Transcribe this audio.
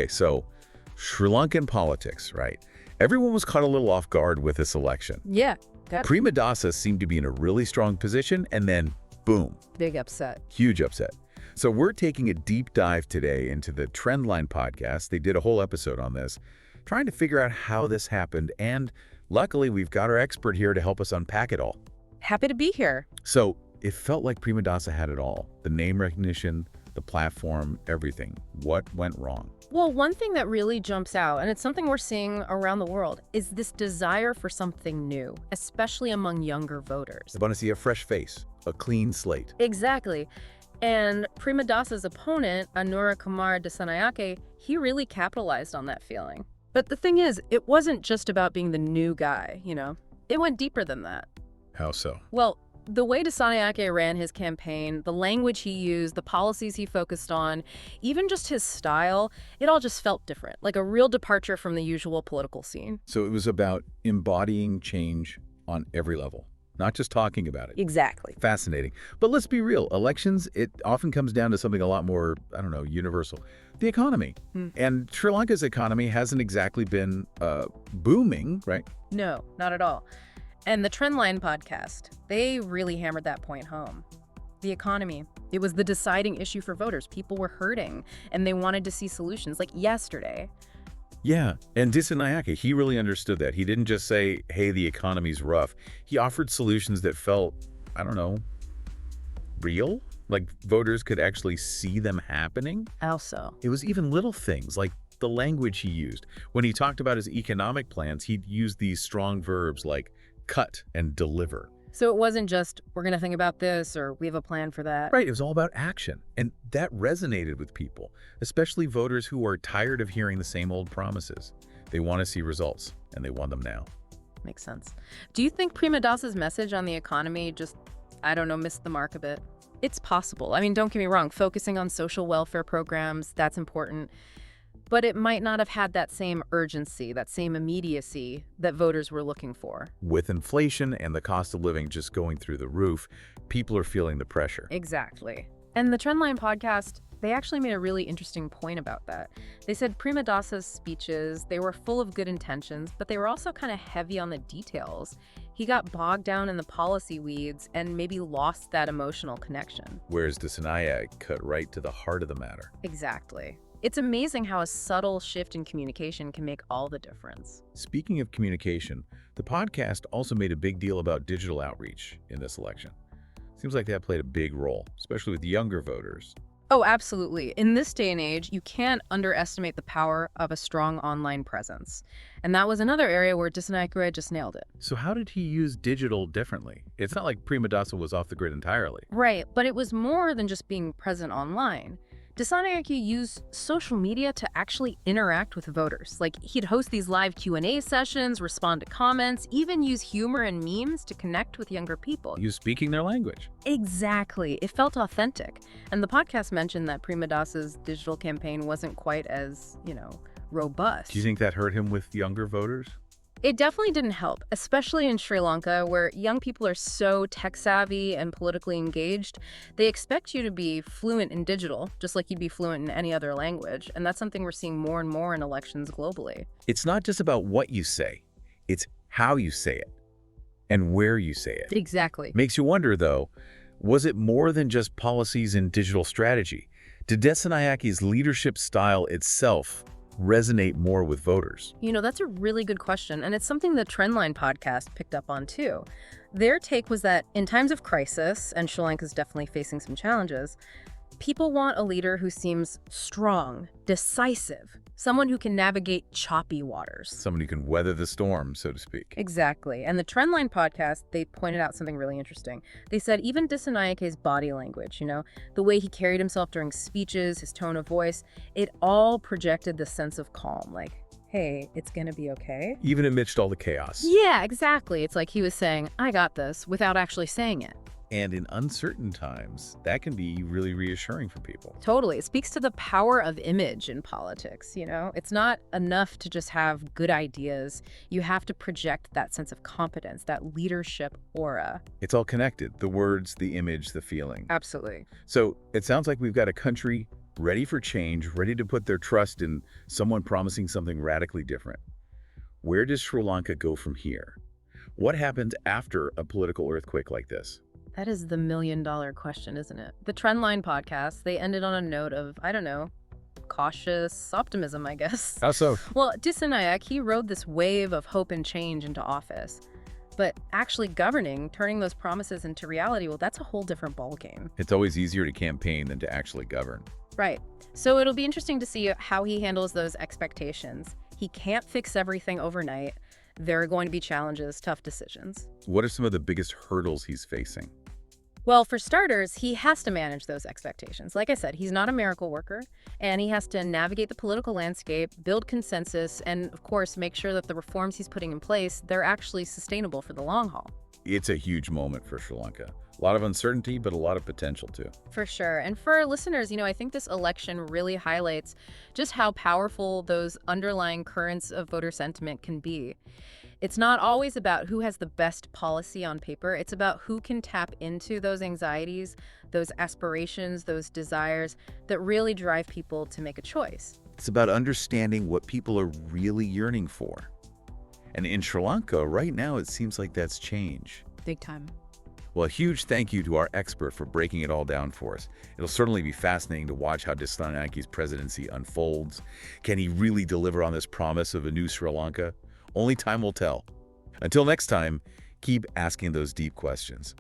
Okay, so Sri Lankan politics, right? Everyone was caught a little off guard with this election. Yeah. Premadasa seemed to be in a really strong position, and then, boom. Big upset. Huge upset. So we're taking a deep dive today into the Trendline podcast. They did a whole episode on this, trying to figure out how this happened, and luckily we've got our expert here to help us unpack it all. Happy to be here. So it felt like Premadasa had it all. The name recognition, the platform, everything. What went wrong? Well, one thing that really jumps out, and it's something we're seeing around the world, is this desire for something new, especially among younger voters. They want to see a fresh face, a clean slate. Exactly. And Premadasa's opponent, Anura Kumar Dissanayake, he really capitalized on that feeling. But the thing is, it wasn't just about being the new guy, you know? It went deeper than that. How so? Well, the way Dissanayake ran his campaign, the language he used, the policies he focused on, even just his style, it all just felt different, like a real departure from the usual political scene. So it was about embodying change on every level, not just talking about it. Exactly. Fascinating. But let's be real. Elections, it often comes down to something a lot more, universal. The economy. And Sri Lanka's economy hasn't exactly been booming, right? No, not at all. And the Trendline podcast, they really hammered that point home. The economy, it was the deciding issue for voters. People were hurting, and they wanted to see solutions, like yesterday. Yeah, and Dissanayake, he really understood that. He didn't just say, hey, the economy's rough. He offered solutions that felt, real? Like voters could actually see them happening? How so? It was even little things, like the language he used. When he talked about his economic plans, he'd use these strong verbs like cut and deliver. So it wasn't just, we're going to think about this, or we have a plan for that. Right, it was all about action. And that resonated with people, especially voters who are tired of hearing the same old promises. They want to see results, and they want them now. Makes sense. Do you think Premadasa's message on the economy just, missed the mark a bit? It's possible. I mean, don't get me wrong, focusing on social welfare programs, that's important. But it might not have had that same urgency, that same immediacy that voters were looking for. With inflation and the cost of living just going through the roof, people are feeling the pressure. Exactly. And the Trendline podcast, they actually made a really interesting point about that. They said Premadasa's speeches, they were full of good intentions, but they were also kind of heavy on the details. He got bogged down in the policy weeds and maybe lost that emotional connection. Whereas Dissanayake cut right to the heart of the matter. Exactly. It's amazing how a subtle shift in communication can make all the difference. Speaking of communication, the podcast also made a big deal about digital outreach in this election. Seems like that played a big role, especially with younger voters. Oh, absolutely. In this day and age, you can't underestimate the power of a strong online presence. And that was another area where Dissanayake just nailed it. So how did he use digital differently? It's not like Premadasa was off the grid entirely. Right, but it was more than just being present online. Dissanayake used social media to actually interact with voters. Like, he'd host these live Q&A sessions, respond to comments, even use humor and memes to connect with younger people. He was speaking their language. Exactly. It felt authentic. And the podcast mentioned that Premadasa's digital campaign wasn't quite as, robust. Do you think that hurt him with younger voters? It definitely didn't help, especially in Sri Lanka, where young people are so tech-savvy and politically engaged. They expect you to be fluent in digital, just like you'd be fluent in any other language. And that's something we're seeing more and more in elections globally. It's not just about what you say. It's how you say it and where you say it. Exactly. Makes you wonder, though, was it more than just policies and digital strategy? Did Disanayake's leadership style itself resonate more with voters? That's a really good question, and it's something the Trendline podcast picked up on too. Their take was that in times of crisis, and Sri Lanka's definitely facing some challenges, people want a leader who seems strong, decisive, someone who can navigate choppy waters. Someone who can weather the storm, so to speak. Exactly. And the Trendline podcast, they pointed out something really interesting. They said even Disanayake's body language, the way he carried himself during speeches, his tone of voice, it all projected the sense of calm, like, hey, it's gonna be okay. Even amidst all the chaos. Yeah, exactly. It's like he was saying, I got this, without actually saying it. And in uncertain times, that can be really reassuring for people. Totally. It speaks to the power of image in politics, It's not enough to just have good ideas. You have to project that sense of competence, that leadership aura. It's all connected. The words, the image, the feeling. Absolutely. So it sounds like we've got a country ready for change, ready to put their trust in someone promising something radically different. Where does Sri Lanka go from here? What happens after a political earthquake like this? That is the million-dollar question, isn't it? The Trendline podcast, they ended on a note of, I don't know, cautious optimism, I guess. How so? Well, Disanayak, he rode this wave of hope and change into office. But actually governing, turning those promises into reality, well, that's a whole different ballgame. It's always easier to campaign than to actually govern. Right. So it'll be interesting to see how he handles those expectations. He can't fix everything overnight. There are going to be challenges, tough decisions. What are some of the biggest hurdles he's facing? Well, for starters, he has to manage those expectations. Like I said, he's not a miracle worker, and he has to navigate the political landscape, build consensus, and of course, make sure that the reforms he's putting in place, they're actually sustainable for the long haul. It's a huge moment for Sri Lanka. A lot of uncertainty, but a lot of potential too. For sure. And for our listeners, I think this election really highlights just how powerful those underlying currents of voter sentiment can be. It's not always about who has the best policy on paper. It's about who can tap into those anxieties, those aspirations, those desires that really drive people to make a choice. It's about understanding what people are really yearning for. And in Sri Lanka, right now, it seems like that's change. Big time. Well, a huge thank you to our expert for breaking it all down for us. It'll certainly be fascinating to watch how Disanayake's presidency unfolds. Can he really deliver on this promise of a new Sri Lanka? Only time will tell. Until next time, keep asking those deep questions.